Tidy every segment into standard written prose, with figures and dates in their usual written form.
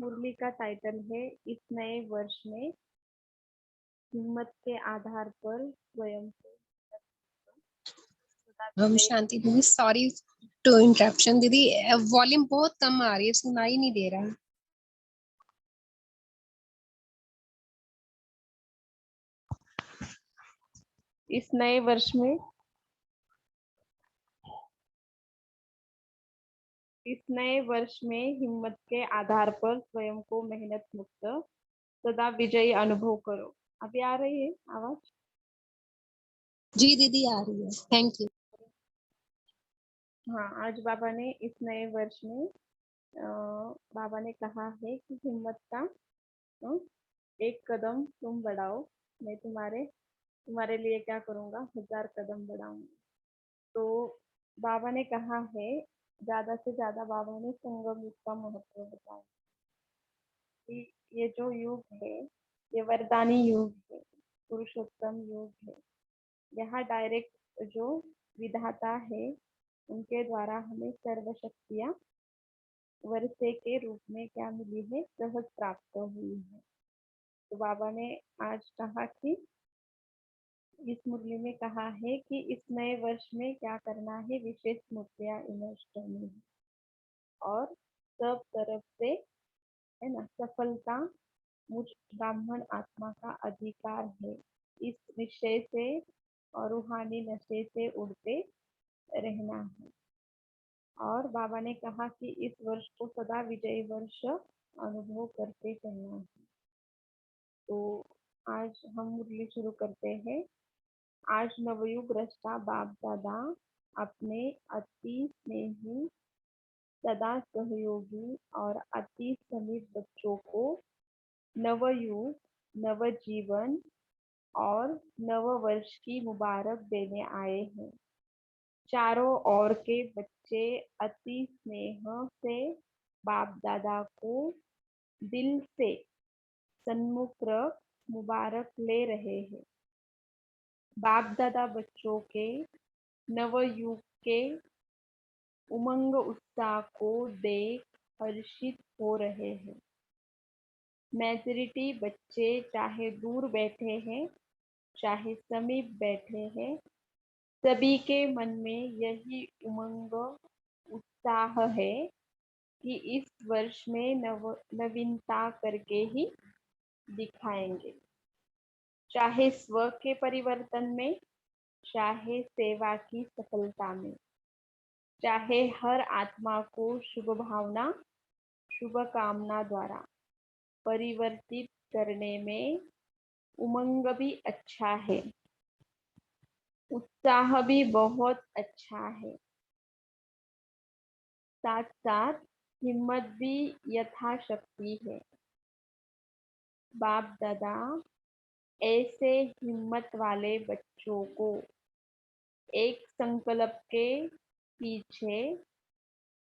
मुरली का टाइटल है इस नए वर्ष में हिम्मत के आधार पर स्वयं को सदा हम विजयी। शांति दीदी, सॉरी टू इंटरप्शन दीदी। वॉल्यूम बहुत कम आ रही है, सुनाई नहीं दे रहा है। इस नए वर्ष में हिम्मत के आधार पर स्वयं को मेहनत मुक्त सदा विजयी अनुभव करो। अभी आ रही है आवाज? जी दीदी आ रही है, थैंक यू। हाँ, आज बाबा ने इस नए वर्ष में बाबा ने कहा है कि हिम्मत का अ, एक कदम तुम बढ़ाओ, मैं तुम्हारे लिए क्या करूँगा, 1000 कदम बढ़ाऊंगा। तो बाबा ने कहा है, ज्यादा से ज्यादा बाबा ने संगम युग का महत्व बताया कि ये जो युग है ये वरदानी युग है, पुरुषोत्तम युग है। यहाँ डायरेक्ट जो विधाता है उनके द्वारा हमें सर्व शक्तियाँ वर्षे के रूप में क्या मिली है, सहज प्राप्त हुई है। तो बाबा ने आज कहा कि इस मुरली में कहा है कि इस नए वर्ष में क्या करना है, विशेष मूर्तियाँ इमर्ज करनी है और सब तरफ से, है ना, सफलता मुझ ब्राह्मण आत्मा का अधिकार है। इस निश्चय से और रूहानी नशे से उड़ते रहना है। और बाबा ने कहा कि इस वर्ष को सदा विजयी वर्ष अनुभव करते चलना है। तो आज हम मुरली शुरू करते हैं। आज नवयुग रचता बाप दादा अपने अति स्नेही, सदा सहयोगी और अति समीप बच्चों को नवयुग, नवजीवन और नव वर्ष की मुबारक देने आए हैं। चारों ओर के बच्चे अति स्नेह से बाप दादा को दिल से सन्मुख रख मुबारक ले रहे हैं। बाप दादा बच्चों के नवयुग के उमंग उत्साह को देख हर्षित हो रहे हैं। मेजॉरिटी बच्चे चाहे दूर बैठे हैं चाहे समीप बैठे हैं, सभी के मन में यही उमंग उत्साह है कि इस वर्ष में नवीनता करके ही दिखाएंगे। चाहे स्व के परिवर्तन में, चाहे सेवा की सफलता में, चाहे हर आत्मा को शुभ भावना, शुभ कामना द्वारा परिवर्तित करने में उमंग भी अच्छा है, उत्साह भी बहुत अच्छा है, साथ साथ हिम्मत भी यथाशक्ति है। बाप दादा ऐसे हिम्मत वाले बच्चों को एक संकल्प के पीछे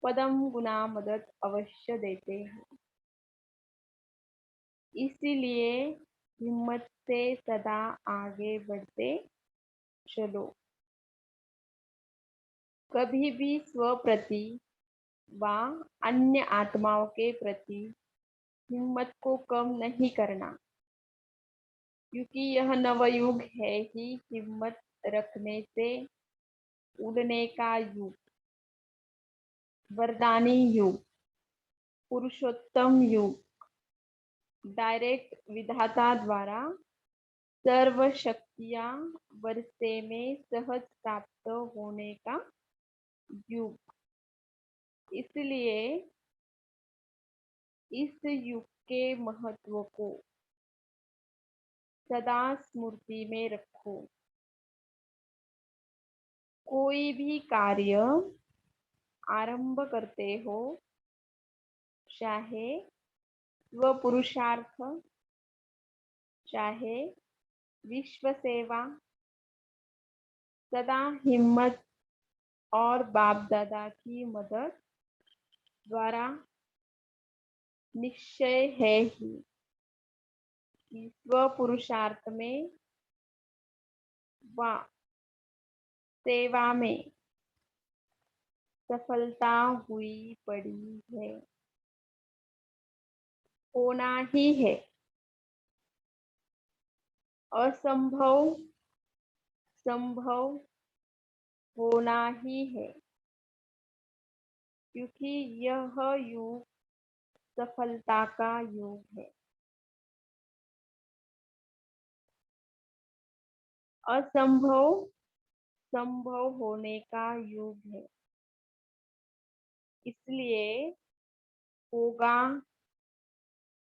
पदम गुना मदद अवश्य देते हैं। इसीलिए हिम्मत से सदा आगे बढ़ते चलो। कभी भी स्व प्रति व अन्य आत्माओं के प्रति हिम्मत को कम नहीं करना, क्योंकि यह नवयुग है ही हिम्मत रखने से उड़ने का युग, वरदानी युग, पुरुषोत्तम युग, डायरेक्ट विधाता द्वारा सर्व शक्तियां वर्षे में सहज प्राप्त होने का युग। इसलिए इस युग के महत्व को सदा स्मृति में रखो। कोई भी कार्य आरंभ करते हो, चाहे स्व पुरुषार्थ, चाहे विश्व सेवा, सदा हिम्मत और बाप दादा की मदद द्वारा निश्चय है ही कि स्व पुरुषार्थ में व सेवा में सफलता हुई पड़ी है। होना ही है। असंभव संभव होना ही है, क्योंकि यह युग सफलता का युग है। असंभव संभव होने का युग है, इसलिए होगा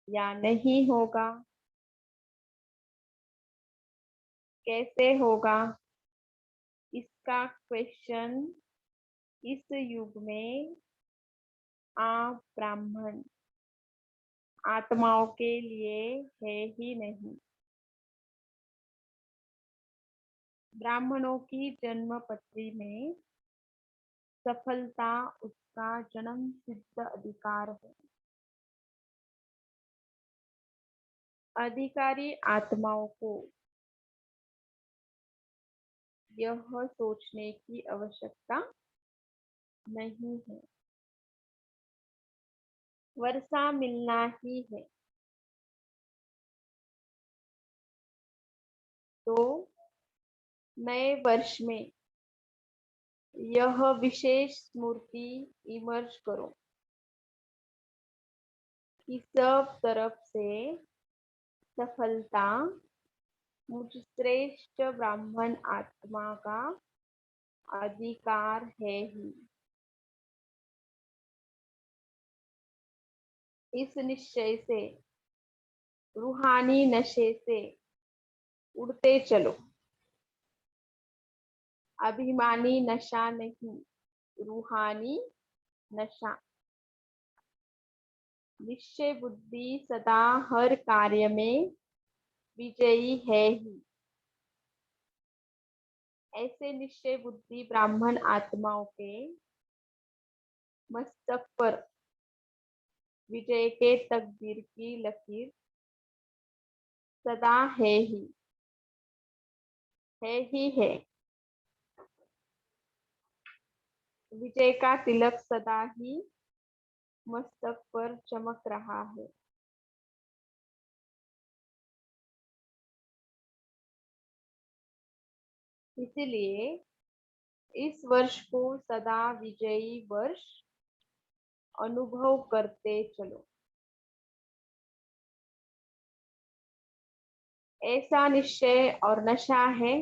या नहीं होगा, कैसे होगा, इसका क्वेश्चन इस युग में आप ब्राह्मण आत्माओं के लिए है ही नहीं। ब्राह्मणों की जन्म पत्री में सफलता उसका जन्म सिद्ध अधिकार है। अधिकारी आत्माओं को यह सोचने की आवश्यकता नहीं है। वर्षा मिलना ही है, तो नए वर्ष में यह विशेष स्मृति इमर्ज करो कि सब तरफ से सफलता मुझ श्रेष्ठ ब्राह्मण आत्मा का अधिकार है ही। इस निश्चय से रूहानी नशे से उड़ते चलो। अभिमानी नशा नहीं, रूहानी नशा। निश्चय बुद्धि सदा हर कार्य में विजयी है ही। ऐसे निश्चय बुद्धि ब्राह्मण आत्माओं के मस्तक पर विजय के तकदीर की लकीर सदा है ही है। विजय का तिलक सदा ही मस्तक पर चमक रहा है। इसलिए इस वर्ष को सदा विजयी वर्ष अनुभव करते चलो। ऐसा निश्चय और नशा है,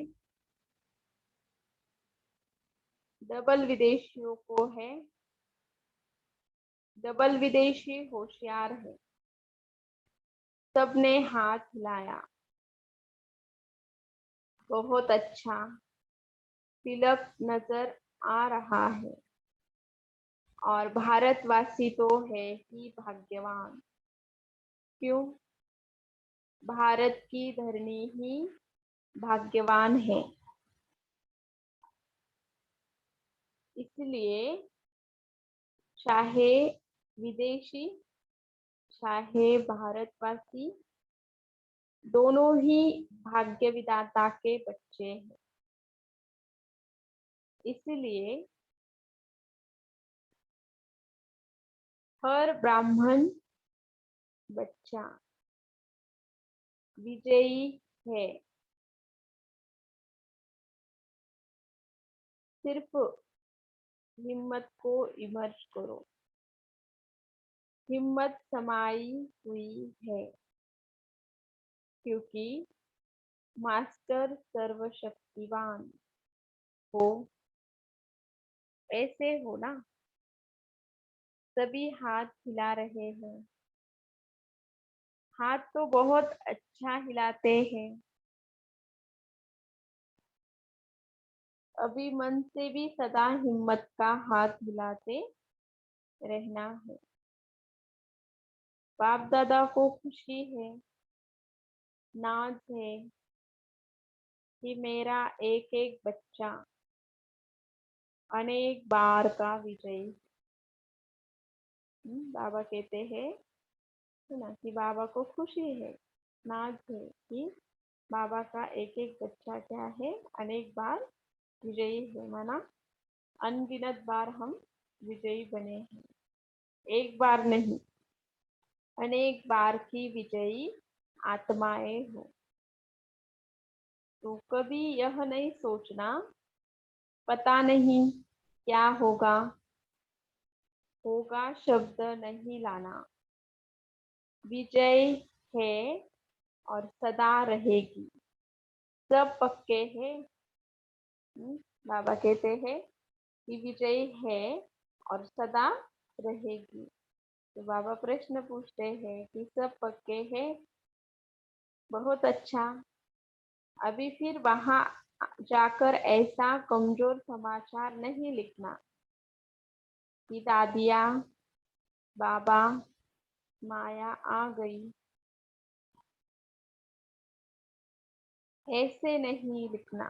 डबल विदेशियों को है। डबल विदेशी होशियार है। सबने हाथ हिलाया। बहुत अच्छा, तिलक नजर आ रहा है। और भारतवासी तो है ही भाग्यवान। क्यों? भारत की धरनी ही भाग्यवान है। इसलिए चाहे विदेशी चाहे भारतवासी दोनों ही भाग्य विधाता के बच्चे हैं। इसलिए हर ब्राह्मण बच्चा विजयी है। सिर्फ हिम्मत को इमर्ज करो। हिम्मत समाई हुई है, क्योंकि मास्टर सर्वशक्तिवान हो। ऐसे हो ना। सभी हाथ हिला रहे हैं। हाथ तो बहुत अच्छा हिलाते हैं। अभी मन से भी सदा हिम्मत का हाथ हिलाते रहना है। बाप दादा को खुशी है, नाज है कि मेरा एक एक बच्चा अनेक बार का विजयी। बाबा कहते हैं ना कि बाबा को खुशी है, नाज है कि बाबा का एक एक बच्चा क्या है, अनेक बार विजयी है। माना अनगिनत बार हम विजयी बने हैं, एक बार नहीं। अनेक बार की विजयी आत्माएं हो। तो कभी यह नहीं सोचना पता नहीं क्या होगा, होगा शब्द नहीं लाना। विजय है और सदा रहेगी, सब पक्के हैं। बाबा कहते हैं कि विजय है और सदा रहेगी। तो बाबा प्रश्न पूछते हैं कि सब पक्के हैं, बहुत अच्छा। अभी फिर वहां जाकर ऐसा कमजोर समाचार नहीं लिखना कि दादिया बाबा माया आ गई, ऐसे नहीं लिखना।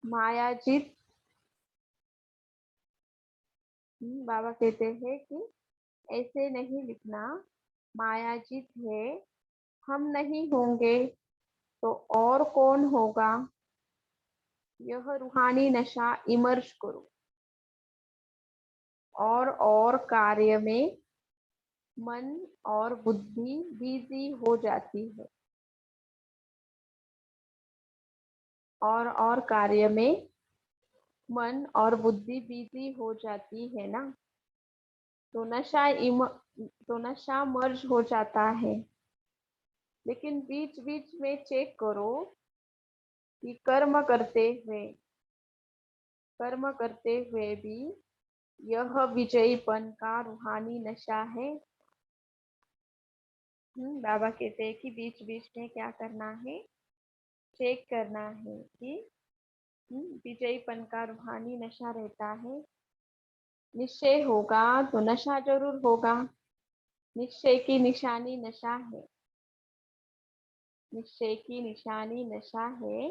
माया जीत, बाबा कहते हैं कि ऐसे नहीं लिखना, माया जीत है, हम नहीं होंगे तो और कौन होगा। यह रूहानी नशा इमर्ज करो और कार्य में मन और बुद्धि बिजी हो जाती है। और कार्य में मन और बुद्धि बिजी हो जाती है ना, तो नशा मर्ज हो जाता है। लेकिन बीच बीच में चेक करो कि कर्म करते हुए भी यह विजयीपन का रूहानी नशा है। बाबा कहते हैं कि बीच बीच में क्या करना है, चेक करना है कि विजयीपन का रूहानी नशा रहता है। निश्चय होगा तो नशा जरूर होगा, निश्चय की निशानी नशा है, निश्चय की निशानी नशा है।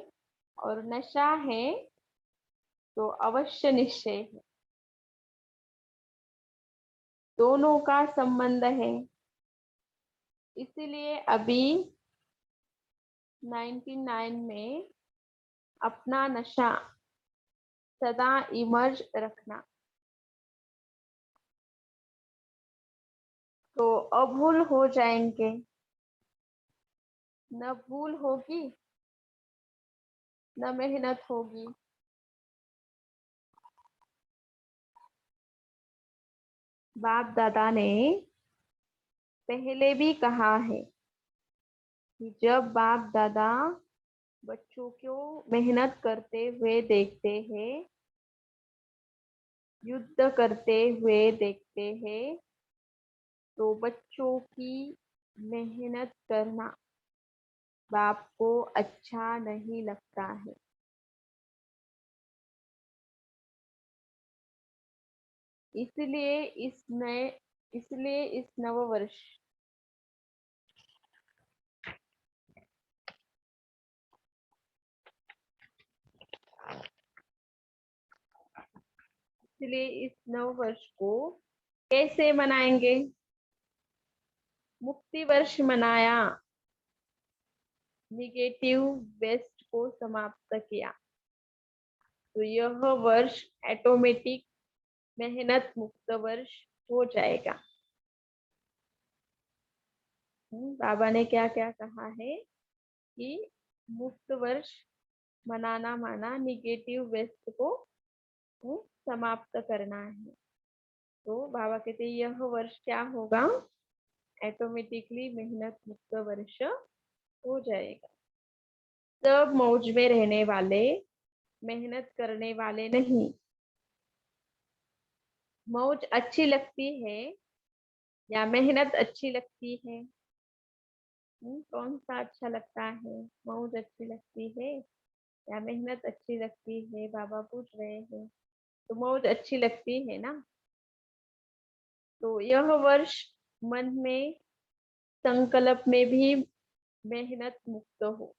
और नशा है तो अवश्य निश्चय है, दोनों का संबंध है। इसीलिए अभी 99 में अपना नशा सदा इमर्ज रखना, तो अभूल हो जाएंगे। न भूल होगी न मेहनत होगी। बाप दादा ने पहले भी कहा है कि जब बाप दादा बच्चों को मेहनत करते हुए देखते हैं, युद्ध करते हुए देखते हैं, तो बच्चों की मेहनत करना बाप को अच्छा नहीं लगता है। इसलिए इस नववर्ष इसलिए इस नववर्ष को कैसे मनाएंगे। मुक्ति वर्ष मनाया, निगेटिव वेस्ट को समाप्त किया, तो यह वर्ष ऑटोमेटिक मेहनत मुक्त वर्ष हो जाएगा। बाबा ने क्या क्या कहा है कि मुक्त वर्ष मनाना माना निगेटिव वेस्ट को समाप्त करना है। तो बाबा कहते यह वर्ष क्या होगा, ऑटोमेटिकली मेहनत मुक्त वर्ष हो जाएगा। सब मौज में रहने वाले, मेहनत करने वाले नहीं। मौज अच्छी लगती है या मेहनत अच्छी लगती है? कौन सा अच्छा लगता है? मौज अच्छी लगती है या मेहनत अच्छी लगती है? बाबा पूछ रहे हैं। तो मौज अच्छी लगती है ना। तो यह वर्ष मन में संकल्प में भी मेहनत मुक्त हो।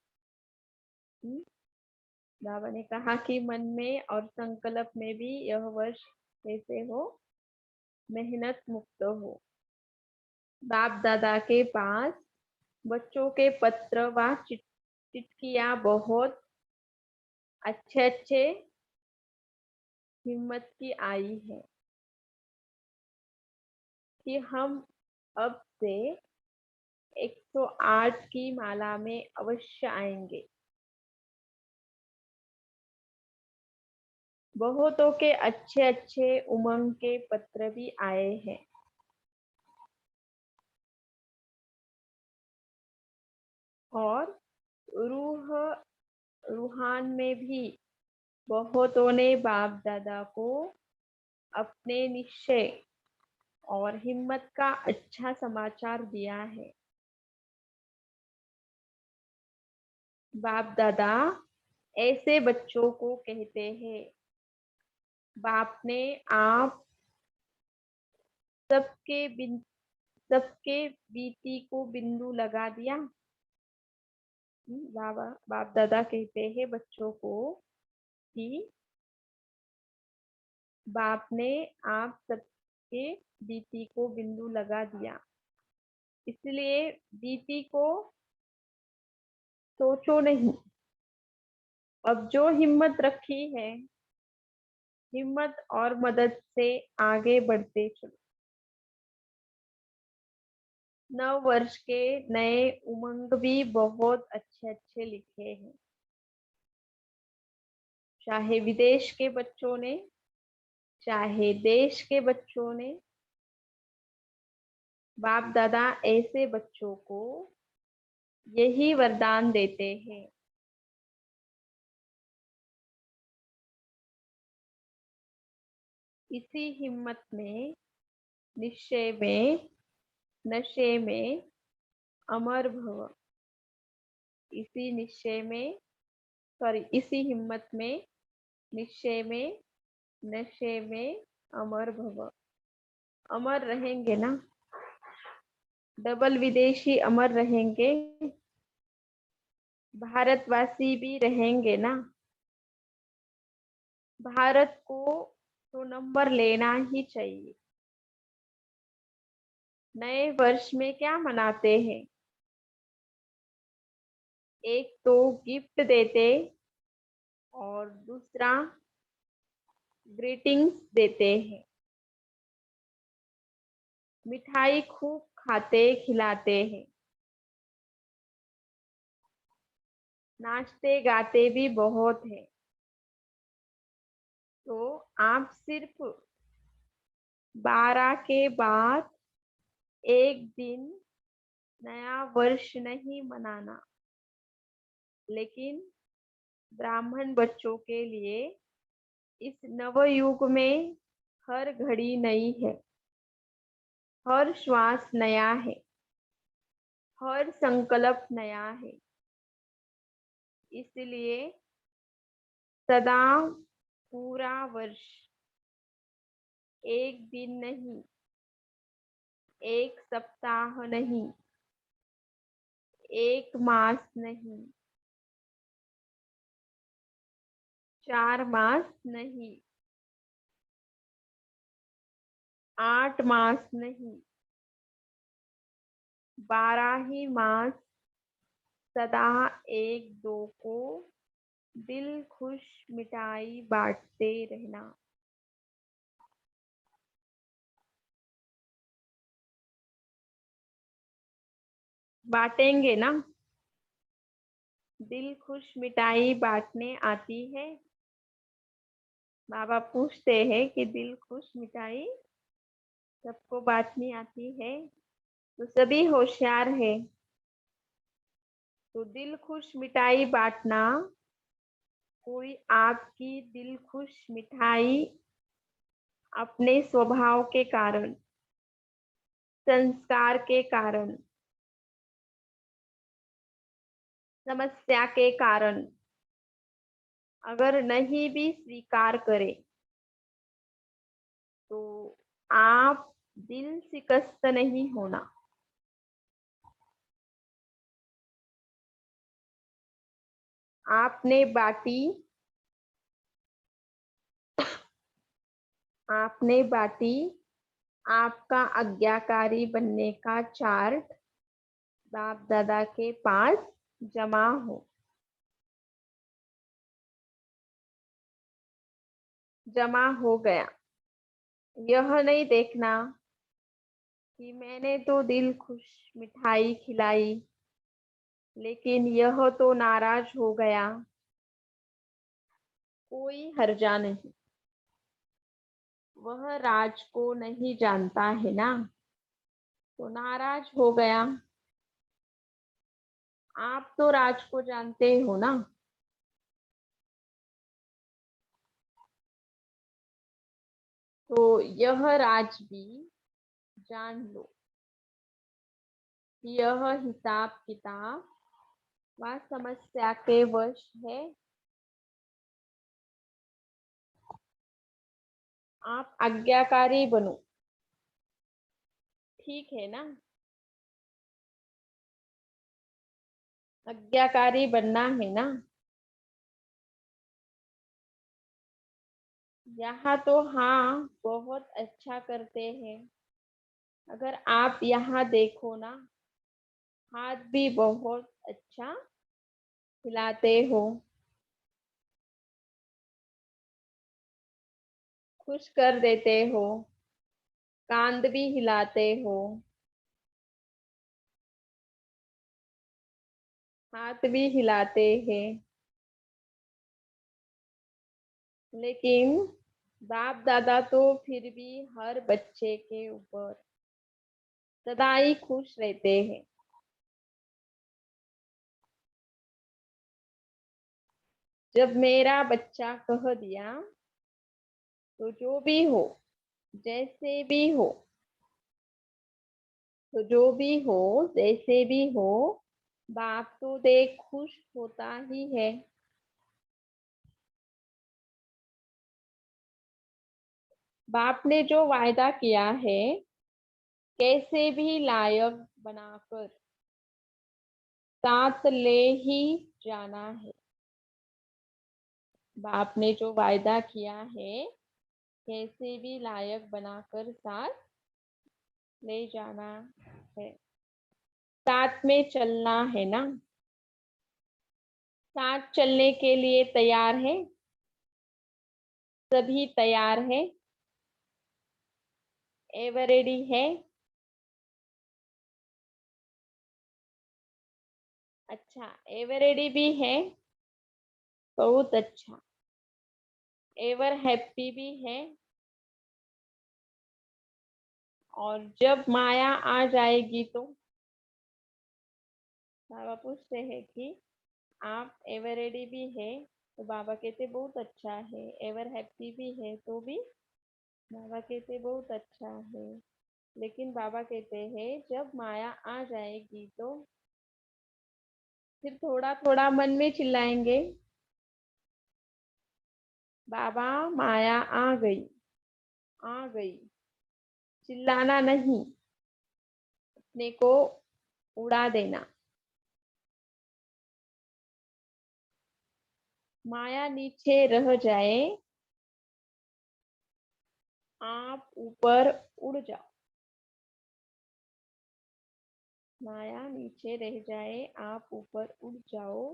बाबा ने कहा कि मन में और संकल्प में भी यह वर्ष कैसे हो, मेहनत मुक्त हो। बाप दादा के पास बच्चों के पत्र व चिट्ठियां बहुत अच्छे अच्छे हिम्मत की आई है। कि हम अब से 108 की माला में अवश्य आएंगे। बहुतों के अच्छे अच्छे उमंग के पत्र भी आए हैं। और रूहान में भी बहुतों ने बाप दादा को अपने निश्चय और हिम्मत का अच्छा समाचार दिया है। बाप दादा ऐसे बच्चों को कहते हैं, बाप ने आप सबके बीती को बिंदु लगा दिया। बाप दादा कहते हैं बच्चों को कि बाप ने आप सबके बीती को बिंदु लगा दिया, इसलिए बीती को सोचो नहीं। अब जो हिम्मत रखी है, हिम्मत और मदद से आगे बढ़ते चलो। नव वर्ष के नए उमंग भी बहुत अच्छे अच्छे लिखे हैं। चाहे विदेश के बच्चों ने, चाहे देश के बच्चों ने, बाप दादा ऐसे बच्चों को यही वरदान देते हैं। इसी हिम्मत में, निश्चय में, नशे में अमर भव। इसी निश्चय में, इसी हिम्मत में, निश्चय में, नशे में अमर भव। अमर रहेंगे ना? डबल विदेशी अमर रहेंगे, भारतवासी भी रहेंगे ना? भारत को तो नंबर लेना ही चाहिए। नए वर्ष में क्या मनाते हैं? एक तो गिफ्ट देते और दूसरा ग्रीटिंग्स देते हैं। मिठाई खूब खाते खिलाते हैं। नाचते गाते भी बहुत है। तो आप सिर्फ 12 के बाद एक दिन नया वर्ष नहीं मनाना, लेकिन ब्राह्मण बच्चों के लिए इस नवयुग में हर घड़ी नई है, हर श्वास नया है, हर संकल्प नया है। इसलिए सदा पूरा वर्ष एक दिन नहीं, एक सप्ताह नहीं, एक मास नहीं, 4 मास नहीं, 8 मास नहीं, 12 ही मास सदा एक दो को दिल खुश मिठाई बांटते रहना। बांटेंगे ना? दिल खुश मिठाई बांटने आती है? बाबा पूछते हैं कि दिल खुश मिठाई सबको बांटनी आती है? तो सभी होशियार है। तो दिल खुश मिठाई बांटना कोई आपकी दिल खुश मिठाई अपने स्वभाव के कारण, संस्कार के कारण, समस्या के कारण अगर नहीं भी स्वीकार करे तो आप दिल शिकस्त नहीं होना। आपने बाटी, आपने बाटी आपका आज्ञाकारी बनने का चार्ट बाप दादा के पास जमा हो गया। यह नहीं देखना कि मैंने तो दिल खुश मिठाई खिलाई, लेकिन यह तो नाराज हो गया। कोई हर्जा नहीं, वह राज को नहीं जानता है ना, तो नाराज हो गया। आप तो राज को जानते हो ना। तो यह राज भी जान लो, यह हिसाब किताब व समस्या के वश है। आप आज्ञाकारी बनो, ठीक है ना। आज्ञाकारी बनना है ना। यहाँ तो हाँ बहुत अच्छा करते हैं। अगर आप यहाँ देखो ना, हाथ भी बहुत अच्छा हिलाते हो, खुश कर देते हो, कांध भी हिलाते हो, हाथ भी हिलाते हैं। लेकिन बाप दादा तो फिर भी हर बच्चे के ऊपर सदा ही खुश रहते हैं। जब मेरा बच्चा कह दिया, तो जो भी हो, जैसे भी हो, तो जो भी हो, जैसे भी हो, बाप तो देख खुश होता ही है। बाप ने जो वायदा किया है, कैसे भी लायक बनाकर साथ ले ही जाना है। बाप ने जो वायदा किया है, कैसे भी लायक बनाकर साथ ले जाना है। साथ में चलना है ना। साथ चलने के लिए तैयार है। सभी तैयार है। एवर रेडी है। अच्छा, एवर रेडी भी है। बहुत अच्छा। एवर हैप्पी भी है। और जब माया आ जाएगी तो बाबा पूछते हैं कि आप एवर रेडी भी है, तो बाबा कहते बहुत अच्छा है। एवर हैप्पी भी है तो भी बाबा कहते बहुत अच्छा है। लेकिन बाबा कहते हैं जब माया आ जाएगी तो फिर थोड़ा थोड़ा मन में चिल्लाएंगे, बाबा माया आ गई, आ गई। चिल्लाना नहीं, अपने को उड़ा देना। माया नीचे रह जाए, आप ऊपर उड़ जाओ। माया नीचे रह जाए, आप ऊपर उड़ जाओ,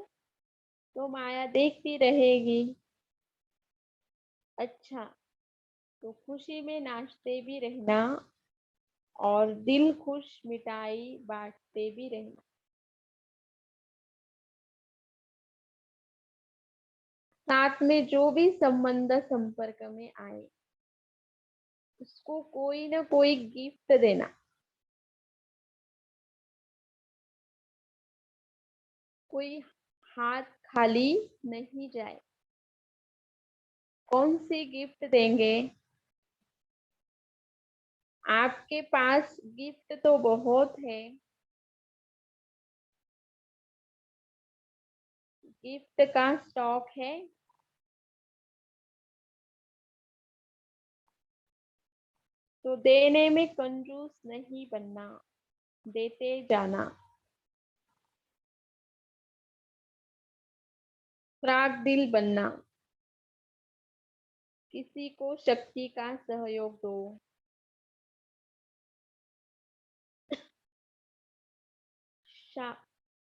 तो माया देखती रहेगी। अच्छा, तो खुशी में नाचते भी रहना और दिल खुश मिठाई बांटते भी रहना। साथ में जो भी संबंध संपर्क में आए, उसको कोई ना कोई गिफ्ट देना। कोई हाथ खाली नहीं जाए। कौन सी गिफ्ट देंगे? आपके पास गिफ्ट तो बहुत है। गिफ्ट का स्टॉक है। तो देने में कंजूस नहीं बनना, देते जाना। फ्राक दिल बनना। किसी को शक्ति का सहयोग दो।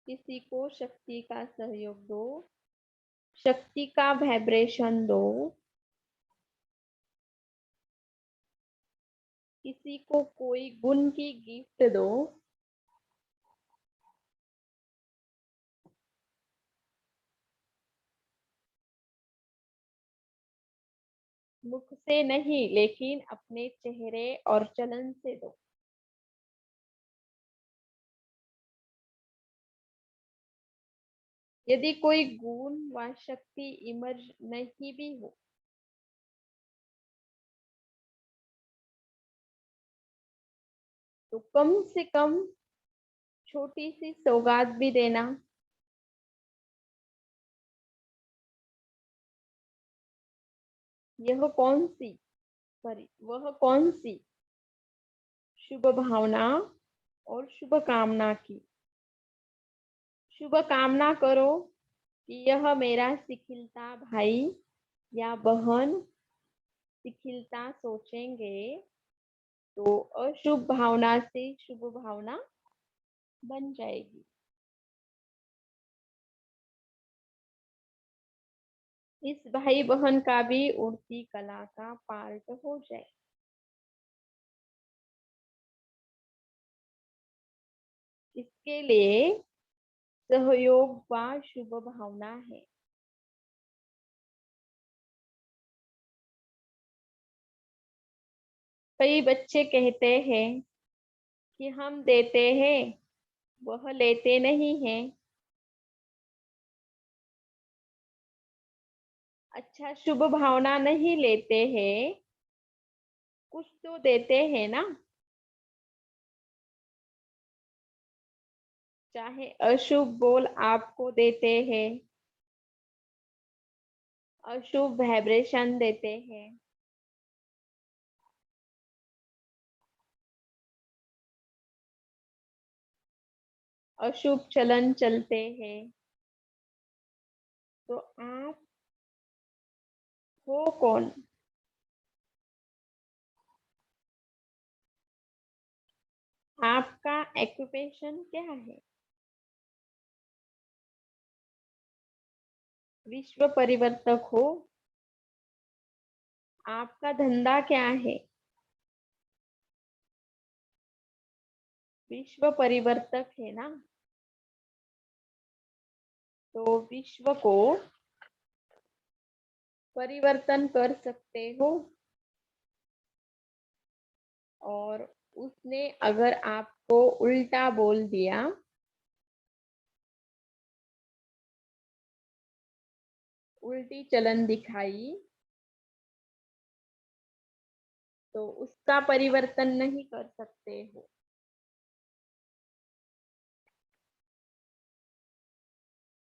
किसी को शक्ति का सहयोग दो। शक्ति का वाइब्रेशन दो। किसी को कोई गुण की गिफ्ट दो। मुख से नहीं लेकिन अपने चेहरे और चलन से दो। यदि कोई गुण व शक्ति इमर्ज नहीं भी हो, तो कम से कम छोटी सी सौगात भी देना। वह कौन सी शुभ भावना और शुभ कामना की। शुभ कामना करो कि यह मेरा सिखिलता भाई या बहन सिखिलता सोचेंगे तो अशुभ भावना से शुभ भावना बन जाएगी। इस भाई बहन का भी उड़ती कला का पार्ट हो जाए। इसके लिए सहयोग व शुभ भावना है। कई बच्चे कहते हैं कि हम देते हैं, वह लेते नहीं हैं। अच्छा, शुभ भावना नहीं लेते हैं, कुछ तो देते हैं ना। चाहे अशुभ बोल आपको देते हैं, अशुभ वाइब्रेशन देते हैं, अशुभ चलन चलते हैं, तो आप हो कौन? आपका ऑक्यूपेशन क्या है? विश्व परिवर्तक हो। आपका धंधा क्या है? विश्व परिवर्तक है ना। तो विश्व को परिवर्तन कर सकते हो। और उसने अगर आपको उल्टा बोल दिया, उल्टी चलन दिखाई, तो उसका परिवर्तन नहीं कर सकते हो।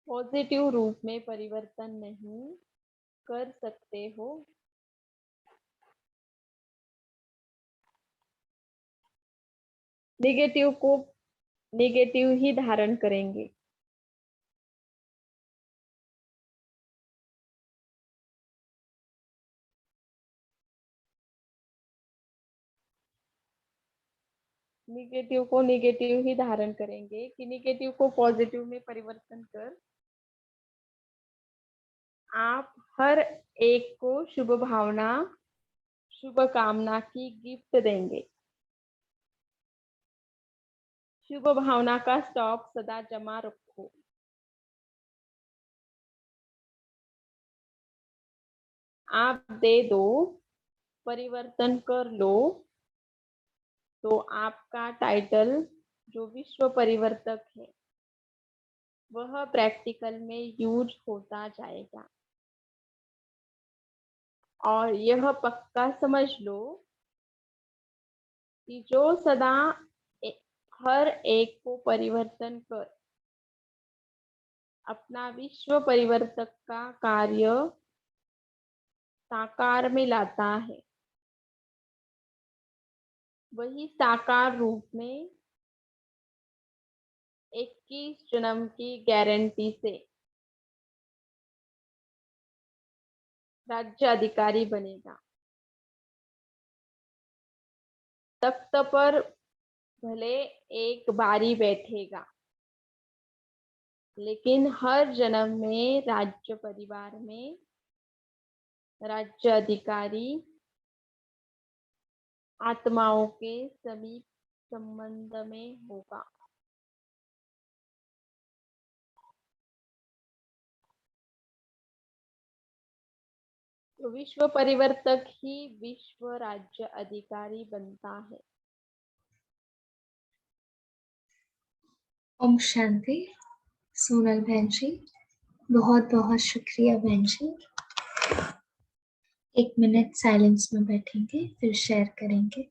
पॉजिटिव रूप में परिवर्तन नहीं कर सकते हो। नेगेटिव को नेगेटिव ही धारण करेंगे। नेगेटिव को नेगेटिव ही धारण करेंगे कि नेगेटिव को पॉजिटिव में परिवर्तन कर आप हर एक को शुभ भावना, शुभ कामना की गिफ्ट देंगे। शुभ भावना का स्टॉक सदा जमा रखो। आप दे दो, परिवर्तन कर लो, तो आपका टाइटल जो विश्व परिवर्तक है वह प्रैक्टिकल में यूज होता जाएगा। और यह पक्का समझ लो कि जो सदा हर एक को परिवर्तन कर अपना विश्व परिवर्तक का कार्य साकार में लाता है, वही साकार रूप में 21 जन्म की गारंटी से राज्य अधिकारी बनेगा। तख्त पर भले एक बारी बैठेगा, लेकिन हर जन्म में राज्य परिवार में राज्य अधिकारी आत्माओं के समीप संबंध में होगा। तो विश्व परिवर्तक ही विश्व राज्य अधिकारी बनता है। ओम शांति। सोनल बहन जी, बहुत बहुत शुक्रिया बहन जी। 1 मिनट साइलेंस में बैठेंगे, फिर शेयर करेंगे।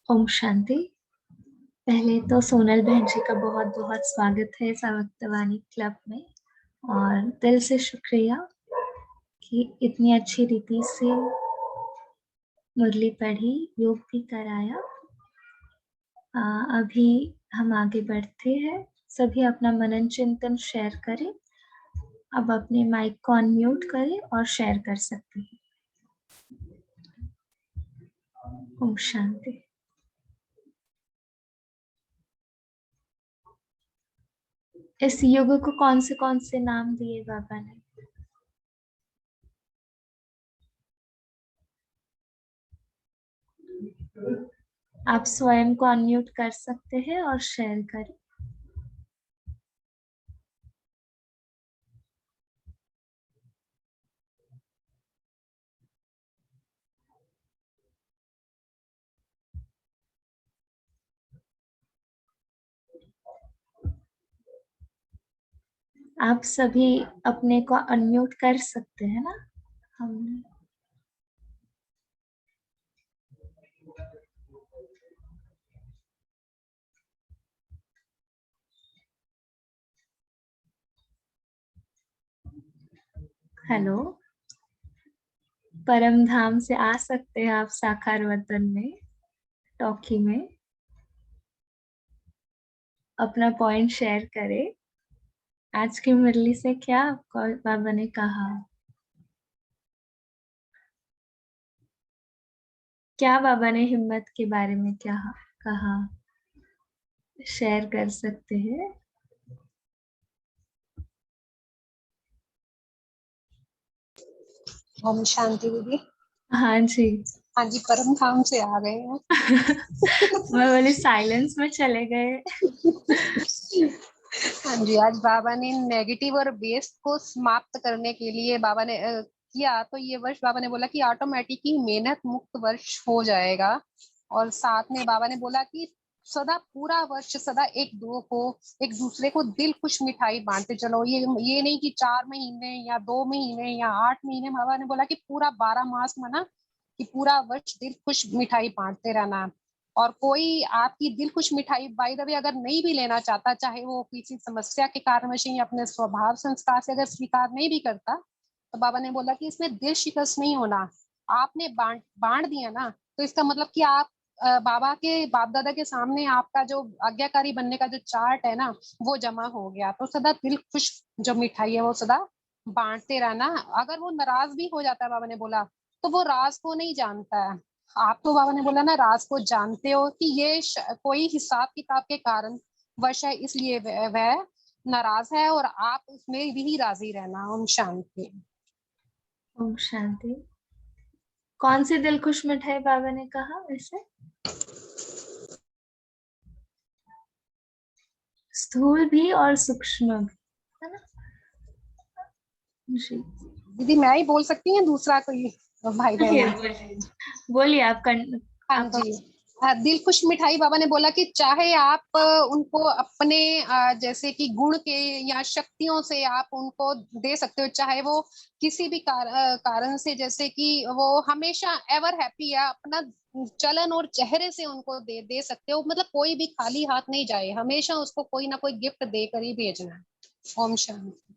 ओम शांति। पहले तो सोनल बहन जी का बहुत बहुत स्वागत है सावक्तवाणी क्लब में, और दिल से शुक्रिया कि इतनी अच्छी रीति से मुरली पढ़ी, योग भी कराया। अभी हम आगे बढ़ते हैं। सभी अपना मनन चिंतन शेयर करें। अब अपने माइक को अनम्यूट करें और शेयर कर सकते हैं। ओम शांति। इस युग को कौन से नाम दिए बाबा ने? आप स्वयं को अनम्यूट कर सकते हैं और शेयर करें। आप सभी अपने को अनम्यूट कर सकते हैं ना? हमने हेलो, परम धाम से आ सकते हैं आप साकार वतन में, टॉकी में। अपना पॉइंट शेयर करें। आज की मुरली से क्या आपको बाबा ने कहा? क्या बाबा ने हिम्मत के बारे में क्या कहा? शेयर कर सकते हैं। ओम शांति दीदी। हाँ जी। हाँ जी, परम धाम से आ गए हैं। मैं बोली साइलेंस में चले गए। हाँ जी, आज बाबा ने नेगेटिव और वेस्ट को समाप्त करने के लिए बाबा ने किया, तो ये वर्ष बाबा ने बोला कि ऑटोमेटिक ही मेहनत मुक्त वर्ष हो जाएगा। और साथ में बाबा ने बोला कि सदा पूरा वर्ष सदा एक दो को एक दूसरे को दिल खुश मिठाई बांटते चलो। ये नहीं कि 4 महीने या 2 महीने या 8 महीने। बाबा ने बोला कि पूरा 12 मास मना कि पूरा वर्ष दिल खुश मिठाई बांटते रहना। और कोई आपकी दिल खुश मिठाई बाय द वे अगर नहीं भी लेना चाहता, चाहे वो किसी समस्या के कारणवश या अपने स्वभाव संस्कार से अगर स्वीकार नहीं भी करता, तो बाबा ने बोला कि इसमें दिल शिकस्त नहीं होना। आपने बांट दिया ना, तो इसका मतलब कि आप बाबा के बाप दादा के सामने आपका जो आज्ञाकारी बनने का जो चार्ट है ना, वो जमा हो गया। तो सदा दिल खुश जो मिठाई है वो सदा बांटते रहना। अगर वो नाराज भी हो जाता है, बाबा ने बोला, तो वो राज को नहीं जानता है। आप तो बाबा ने बोला ना राज को जानते हो कि ये कोई हिसाब किताब के कारण वश है, इसलिए वह नाराज है, और आप उसमें भी राजी रहना। ओम शांति। ओम शांति। कौन सी दिलखुश मिठाई बाबा ने कहा वैसे? स्थूल भी और सूक्ष्म भी, है ना? जी दीदी मैं ही बोल सकती हूँ, दूसरा कोई भाई बहन है? बोलिए बोलिए, हाँ आप जी। दिल खुश मिठाई बाबा ने बोला कि चाहे आप उनको अपने जैसे कि गुण के या शक्तियों से आप उनको दे सकते हो, चाहे वो किसी भी कारण से, जैसे कि वो हमेशा एवर हैप्पी या अपना चलन और चेहरे से उनको दे सकते हो। मतलब कोई भी खाली हाथ नहीं जाए, हमेशा उसको कोई ना कोई गिफ्ट देकर ही भेजना है। ओम शांति।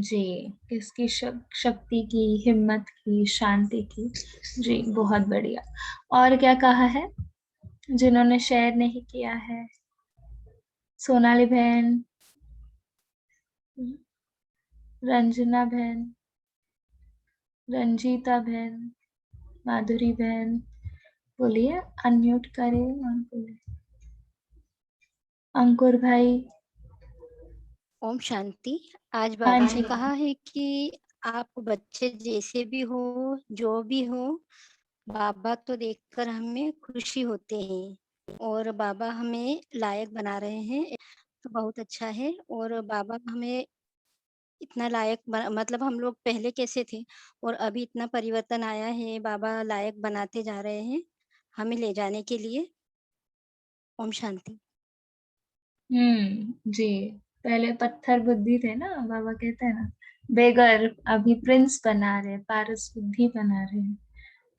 जी, किसकी शक्ति की, हिम्मत की, शांति की। जी बहुत बढ़िया। और क्या कहा है जिन्होंने शेयर नहीं किया है? सोनाली बहन, रंजना बहन, रंजीता बहन, माधुरी बहन, बोलिए, अनम्यूट करें और बोलिए। अंकुर भाई। ओम शांति। आज हाँ बाबा ने जी। कहा है कि आप बच्चे जैसे भी हो, जो भी हो, बाबा तो देखकर हमें खुशी होते हैं और बाबा हमें लायक बना रहे हैं, तो बहुत अच्छा है। और बाबा हमें इतना लायक मतलब हम लोग पहले कैसे थे और अभी इतना परिवर्तन आया है, बाबा लायक बनाते जा रहे हैं हमें ले जाने के लिए। ओम शांति। जी, पहले पत्थर बुद्धि थे ना, बाबा कहते हैं ना, बेगर, अभी प्रिंस बना रहे, पारस बुद्धि बना रहे हैं,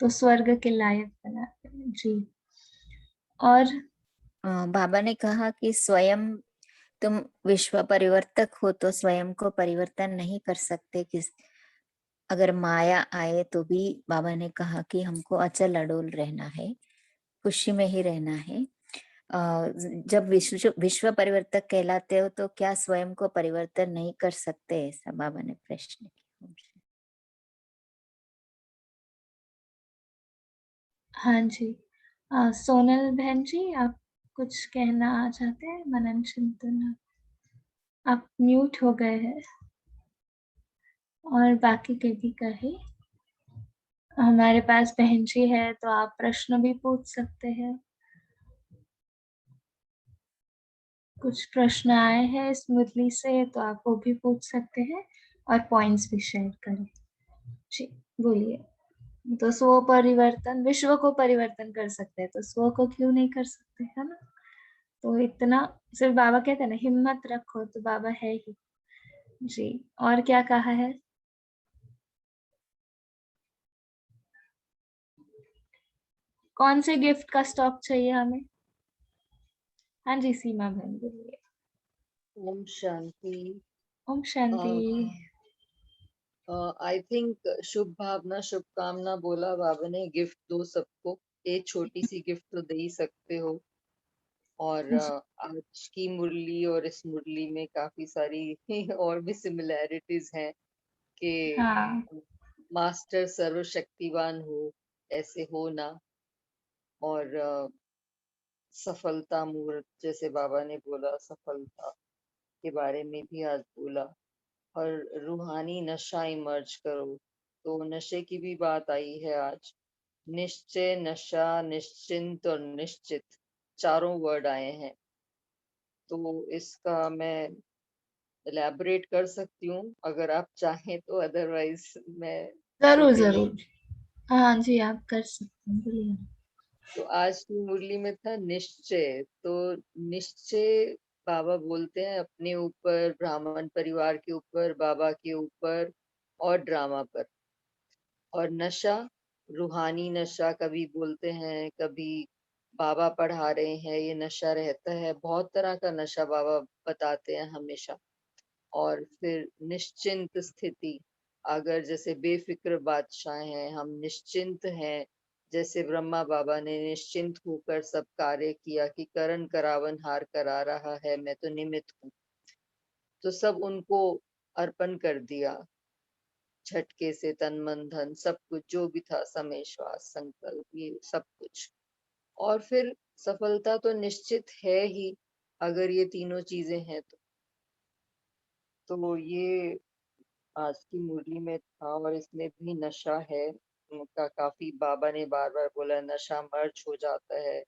तो स्वर्ग के लायक बना रहे हैं। जी। और बाबा ने कहा कि स्वयं तुम विश्व परिवर्तक हो तो स्वयं को परिवर्तन नहीं कर सकते। अगर माया आए तो भी बाबा ने कहा कि हमको अचल अडोल रहना है, खुशी में ही रहना है। जब विश्व परिवर्तक कहलाते हो तो क्या स्वयं को परिवर्तन नहीं कर सकते, ऐसा बाबा ने प्रश्न किया। हाँ जी, सोनल बहन जी, आप कुछ कहना चाहते हैं? मनन चिंतन, आप म्यूट हो गए हैं। और बाकी के भी कहे, हमारे पास बहन जी है तो आप प्रश्न भी पूछ सकते हैं। कुछ प्रश्न आए हैं इस मुरली से तो आप वो भी पूछ सकते हैं और पॉइंट्स भी शेयर करें। जी बोलिए। तो स्व परिवर्तन, विश्व को परिवर्तन कर सकते हैं तो स्व को क्यों नहीं कर सकते, है ना? तो इतना सिर्फ बाबा कहते हैं ना, हिम्मत रखो, तो बाबा है ही। जी। और क्या कहा है? कौन से गिफ्ट का स्टॉक चाहिए हमें? हाँ जी, सीमा बहन बोलिए। ओम शांति। ओम शांति। आई थिंक शुभ भावना शुभकामना बोला बाबा ने, गिफ्ट दो सबको, एक छोटी सी गिफ्ट तो दे ही सकते हो। और आज की मुरली और इस मुरली में काफी सारी और भी सिमिलैरिटीज हैं कि हाँ। मास्टर सर्वशक्तिवान हो, ऐसे हो ना। और सफलता मुहूर्त जैसे बाबा ने बोला, सफलता के बारे में भी आज बोला। और रूहानी नशा इमर्ज करो, तो नशे की भी बात आई है आज। निश्चय, नशा, निश्चिंत और निश्चित, चारों वर्ड आए हैं। तो इसका मैं इलेबोरेट कर सकती हूँ अगर आप चाहें तो, अदरवाइज मैं जरूर छोटे में। जरूर। हाँ जी, आप कर सकते हैं, बोलिए। तो आज की मुरली में था निश्चय। तो निश्चय बाबा बोलते हैं अपने ऊपर, ब्राह्मण परिवार के ऊपर, बाबा के ऊपर और ड्रामा पर। और नशा, रूहानी नशा कभी बोलते हैं, कभी बाबा पढ़ा रहे हैं, ये नशा रहता है। बहुत तरह का नशा बाबा बताते हैं हमेशा। और फिर निश्चिंत स्थिति, अगर जैसे बेफिक्र बादशाह हैं, हम निश्चिंत हैं, जैसे ब्रह्मा बाबा ने निश्चिंत होकर सब कार्य किया कि करण करावन हार करा रहा है, मैं तो निमित्त हूँ, तो सब उनको अर्पण कर दिया। झटके से तन मन धन सब कुछ जो भी था, समय श्वास संकल्प, ये सब कुछ। और फिर सफलता तो निश्चित है ही, अगर ये तीनों चीजें हैं तो ये आज की मुरली में था और इसमें भी नशा है उनका काफी। बाबा ने बार बार बोला नशा मर्ज हो जाता है।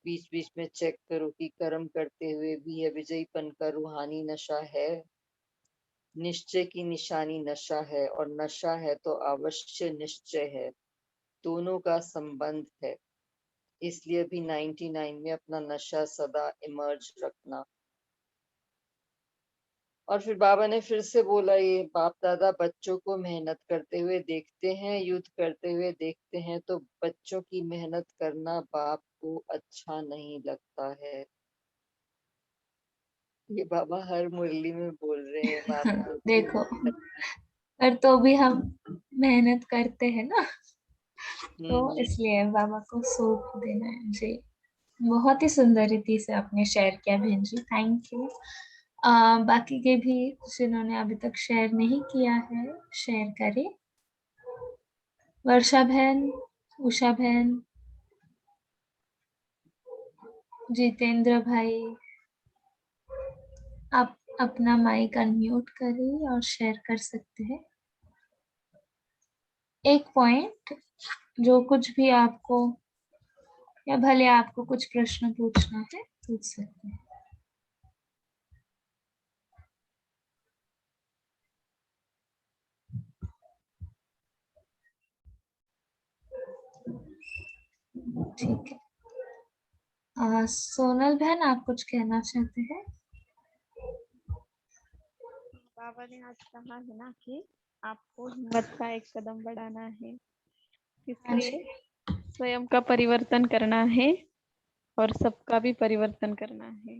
बीच बीच में चेक करो कि कर्म करते हुए भी है विजयीपन का रूहानी नशा है। निश्चय की निशानी नशा है और नशा है तो अवश्य निश्चय है। दोनों का संबंध है। इसलिए भी 99 में अपना नशा सदा इमर्ज रखना। और फिर बाबा ने फिर से बोला ये बाप दादा बच्चों को मेहनत करते हुए देखते हैं, युद्ध करते हुए देखते हैं, तो बच्चों की मेहनत करना बाप को अच्छा नहीं लगता है। ये बाबा हर मुरली में बोल रहे हैं बाप को अच्छी देखो, नहीं लगता। पर तो भी हम मेहनत करते हैं ना, तो हम्म। इसलिए बाबा को सौंप देना है जी। बहुत ही सुंदर रीति से आपने शेयर किया बहन जी, थैंक यू। बाकी के भी जिन्होंने अभी तक शेयर नहीं किया है, शेयर करें। वर्षा बहन, उषा बहन, जितेंद्र भाई, आप अपना माइक अनम्यूट करें और शेयर कर सकते हैं। एक पॉइंट, जो कुछ भी आपको, या भले आपको कुछ प्रश्न पूछना है पूछ सकते हैं। ठीक है। सोनल बहन, आप कुछ कहना चाहते हैं? बाबा ने आज कहा है ना कि आपको हिम्मत का एक कदम बढ़ाना है, हाँ जी। इसलिए स्वयं का परिवर्तन करना है और सबका भी परिवर्तन करना है।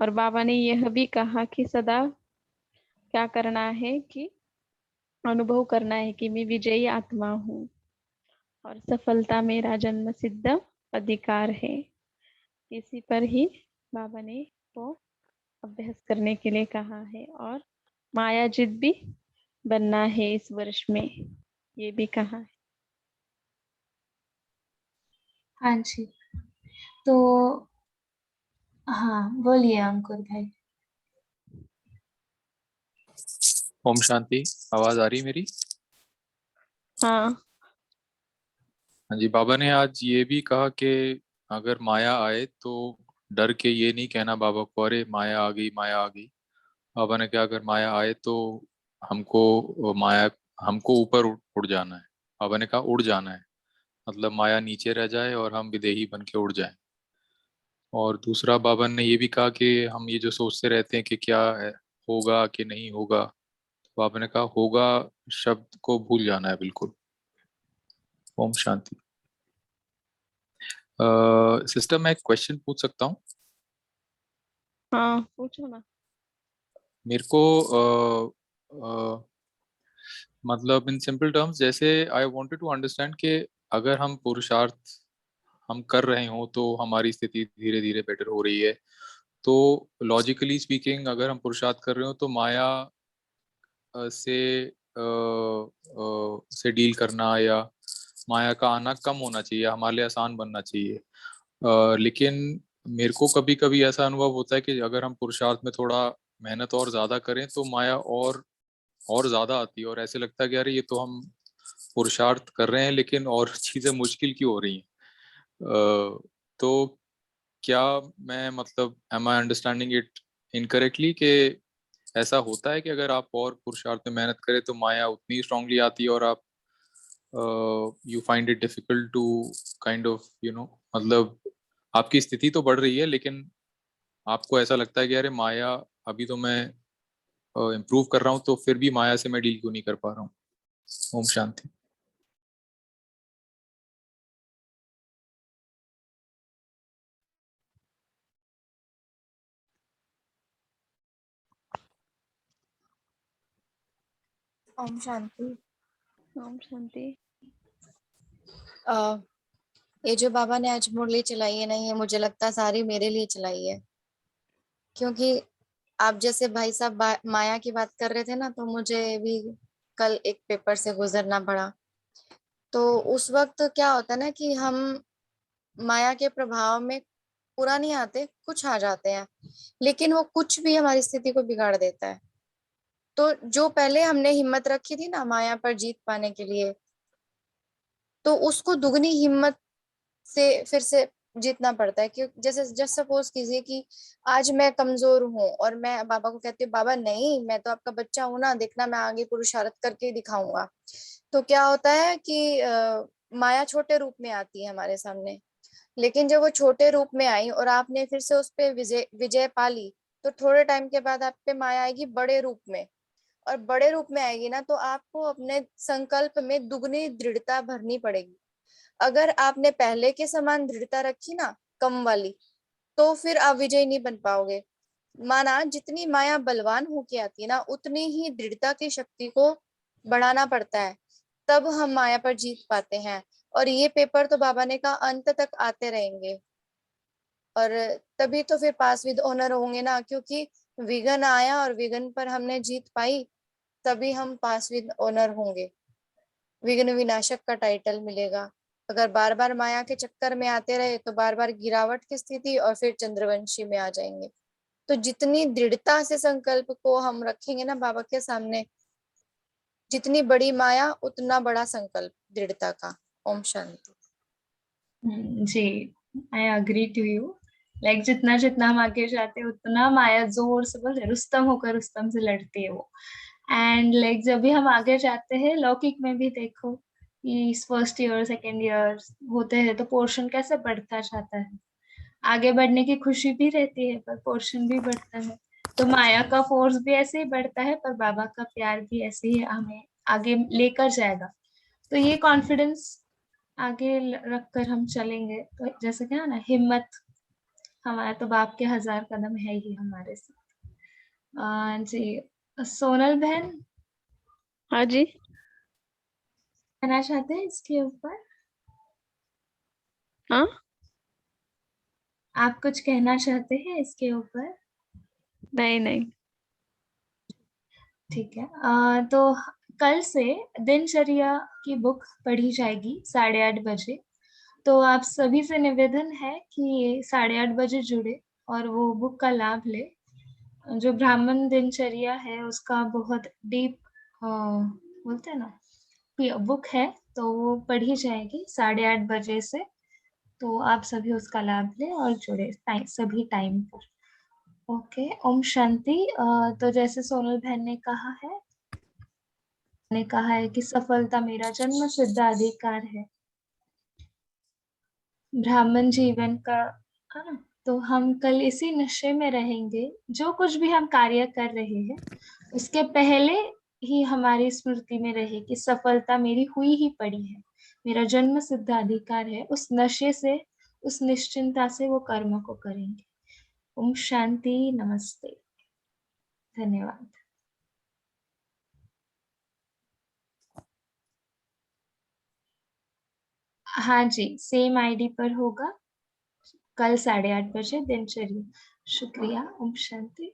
और बाबा ने यह भी कहा कि सदा क्या करना है कि अनुभव करना है कि मैं विजयी आत्मा हूँ और सफलता मेरा जन्म सिद्ध अधिकार है। इसी पर ही बाबा ने वो अभ्यास करने के लिए कहा है और मायाजित भी बनना है इस वर्ष में, ये भी कहा है। हाँ जी, तो हाँ, बोलिए अंकुर भाई। ओम शांति। आवाज आ रही मेरी? हाँ। हाँ जी, बाबा ने आज ये भी कहा कि अगर माया आए तो डर के ये नहीं कहना बाबा को अरे माया आ गई, माया आ गई। बाबा ने कहा अगर माया आए तो हमको माया हमको ऊपर उड़ जाना है। बाबा ने कहा उड़ जाना है, मतलब माया नीचे रह जाए और हम विदेही बन के उड़ जाएं। और दूसरा बाबा ने ये भी कहा कि हम ये जो सोचते रहते हैं कि क्या है, होगा कि नहीं होगा, तो बाबा ने कहा होगा शब्द को भूल जाना है बिल्कुल। ओम शांति। सिस्टर, मैं एक क्वेश्चन पूछ सकता हूँ? हाँ पूछो ना। मेरे को मतलब इन सिंपल टर्म्स, जैसे आई वांटेड टू अंडरस्टैंड कि अगर हम पुरुषार्थ हम कर रहे हो तो हमारी स्थिति धीरे धीरे बेटर हो रही है, तो लॉजिकली स्पीकिंग अगर हम पुरुषार्थ कर रहे हो तो माया से डील करना या माया का आना कम होना चाहिए, हमारे लिए आसान बनना चाहिए। लेकिन मेरे को कभी कभी ऐसा अनुभव होता है कि अगर हम पुरुषार्थ में थोड़ा मेहनत और ज्यादा करें तो माया और ज्यादा आती है, और ऐसे लगता है कि अरे ये तो हम पुरुषार्थ कर रहे हैं लेकिन और चीजें मुश्किल क्यों हो रही हैं। तो क्या मैं मतलब am I understanding it incorrectly कि ऐसा होता है कि अगर आप और पुरुषार्थ में मेहनत करें तो माया उतनी स्ट्रांगली आती है और आप you find it difficult to kind of मतलब आपकी स्थिति तो बढ़ रही है लेकिन आपको ऐसा लगता है कि अरे माया, अभी तो मैं इम्प्रूव कर रहा हूँ तो फिर भी माया से मैं डील क्यों नहीं कर पा रहा हूँ। ओम शांति। ओम शांति। ओम शांति। अ, ये जो बाबा ने आज मुरली चलाई है ना, ये मुझे लगता है सारी मेरे लिए चलाई है, क्योंकि आप जैसे भाई साहब माया की बात कर रहे थे ना, तो मुझे भी कल एक पेपर से गुजरना पड़ा। तो उस वक्त क्या होता है ना कि हम माया के प्रभाव में पूरा नहीं आते, कुछ आ जाते हैं, लेकिन वो कुछ भी हमारी स्थिति को बिगाड़ देता है। तो जो पहले हमने हिम्मत रखी थी ना माया पर जीत पाने के लिए, तो उसको दुगनी हिम्मत से फिर से जीतना पड़ता है। क्यों, जैसे जस्ट सपोज कीजिए कि आज मैं कमजोर हूँ और मैं बाबा को कहती हूँ बाबा नहीं, मैं तो आपका बच्चा हूं ना, देखना मैं आगे पुरुषार्थ करके दिखाऊंगा। तो क्या होता है कि माया छोटे रूप में आती है हमारे सामने, लेकिन जब वो छोटे रूप में आई और आपने फिर से उस पे विजय विजय पा ली, तो थोड़े टाइम के बाद आप पे माया आएगी बड़े रूप में। और बड़े रूप में आएगी ना, तो आपको अपने संकल्प में दुगनी दृढ़ता भरनी पड़ेगी। अगर आपने पहले के समान दृढ़ता रखी ना, कम वाली, तो फिर आप विजयी नहीं बन पाओगे। माना जितनी माया बलवान होके आती है ना, उतनी ही दृढ़ता की शक्ति को बढ़ाना पड़ता है, तब हम माया पर जीत पाते हैं। और ये पेपर तो बाबा ने कहा अंत तक आते रहेंगे, और तभी तो फिर पास विद ऑनर होंगे ना, क्योंकि विघ्न आया और विघ्न पर हमने जीत पाई, तभी हम पास विद ऑनर होंगे, विघ्न विनाशक का टाइटल मिलेगा। अगर बार बार माया के चक्कर में आते रहे तो बार बार गिरावट की स्थिति और फिर चंद्रवंशी में आ जाएंगे। तो जितनी दृढ़ता से संकल्प को हम रखेंगे ना बाबा के सामने, जितनी बड़ी माया उतना बड़ा संकल्प दृढ़ता का। ओम शांति। जी, I agree to you. Like जितना जितना हम आगे जाते हैं उतना माया जोर से बोल रुस्तम होकर रुस्तम से लड़ती है वो। एंड लाइक जब भी हम आगे जाते हैं लौकिक में भी देखो कि फर्स्ट ईयर सेकेंड ईयर होते हैं तो पोर्शन कैसे बढ़ता जाता है, आगे बढ़ने की खुशी भी रहती है पर पोर्शन भी बढ़ता है। तो माया का फोर्स भी ऐसे ही बढ़ता है पर बाबा का प्यार भी ऐसे ही हमें आगे लेकर जाएगा। तो ये कॉन्फिडेंस आगे रखकर हम चलेंगे। तो जैसे क्या ना हिम्मत, हमारा तो बाप के 1000 कदम है ही हमारे साथ। जी, सोनल बहन हाँ जी। कहना चाहते हैं इसके ऊपर? हाँ, आप कुछ कहना चाहते हैं इसके ऊपर? नहीं नहीं। ठीक है। तो कल से दिनचर्या की बुक पढ़ी जाएगी 8:30 बजे। तो आप सभी से निवेदन है कि 8:30 बजे जुड़े और वो बुक का लाभ ले। जो ब्राह्मण दिनचर्या है उसका बहुत डीप बोलते हैं ना बुक है, तो वो पढ़ी जाएगी 8:30 बजे से। तो आप सभी उसका लाभ लें और जुड़े सभी टाइम पर। ओके, ओम शांति। तो जैसे सोनल बहन ने कहा है कि सफलता मेरा जन्म सिद्ध अधिकार है ब्राह्मण जीवन का, है ना। तो हम कल इसी नशे में रहेंगे, जो कुछ भी हम कार्य कर रहे हैं उसके पहले ही हमारी स्मृति में रहे कि सफलता मेरी हुई ही पड़ी है, मेरा जन्म सिद्ध अधिकार है। उस नशे से, उस निश्चिंता से वो कर्म को करेंगे। ओम शांति, नमस्ते, धन्यवाद। हाँ जी, सेम आईडी पर होगा कल 8:30 बजे दिनचर्या। शुक्रिया। ओम शांति।